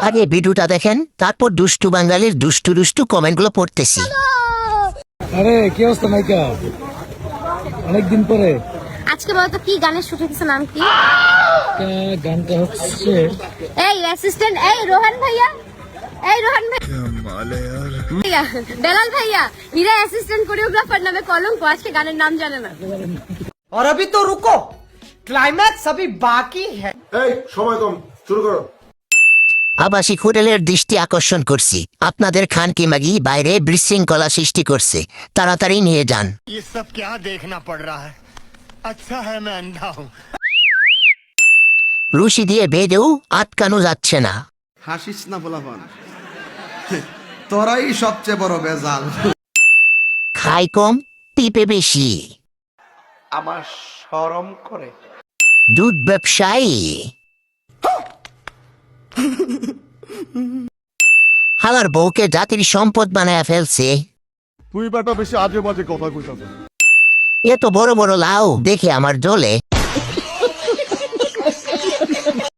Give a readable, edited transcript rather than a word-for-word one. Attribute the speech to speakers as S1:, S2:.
S1: আগে ভিডিওটা দেখেন, তারপর দুষ্টু বাঙালির দুষ্টু দুষ্টু কমেন্টগুলো পড়তেছি।
S2: আরে কি অবস্থা নায়িকা, অনেকদিন পরে।
S3: আজকে বলতো কি গানের শুটিং এর নাম কি?
S2: গানটা হচ্ছে
S3: এই অ্যাসিস্ট্যান্ট, এই রোহন ভাইয়া, এই রোহন ভাইয়া, বেলাল ভাইয়া, হীরা অ্যাসিস্ট্যান্ট কোরিওগ্রাফার নামে কলঙ্ক, আজকে গানের নাম জানে না।
S4: और अभी तो रुको, क्लाइमैक्स अभी बाकी है।
S5: এই সময় কম, শুরু করো।
S1: আবাসিক হোটেলের দৃষ্টি আকর্ষণ করছি, আপনাদের খানকি মাগি বাইরে বিশৃঙ্খলা সৃষ্টি করছে, তাড়াতাড়ি নিয়ে যান।
S6: ये सब क्या देखना पड़ रहा है? अच्छा है मैं अंधा हूँ।
S1: রুশি দিয়ে বেঁধেও আটকানো যাচ্ছে না।
S7: হাসিস না বলাবান, তোরাই সবচেয়ে বড় বেজাল।
S1: খাই কম টিপে বেশি,
S4: আমার শরম করে।
S1: দুধ ব্যবসায়ী। হালার বউকে জাতির সম্পদ বানায় ফেলছে।
S5: তুই বেটা বেশি আজে বাজে কথা কইতাছ।
S1: এত বড় বড় লাউ দেখে আমার জ্বলে।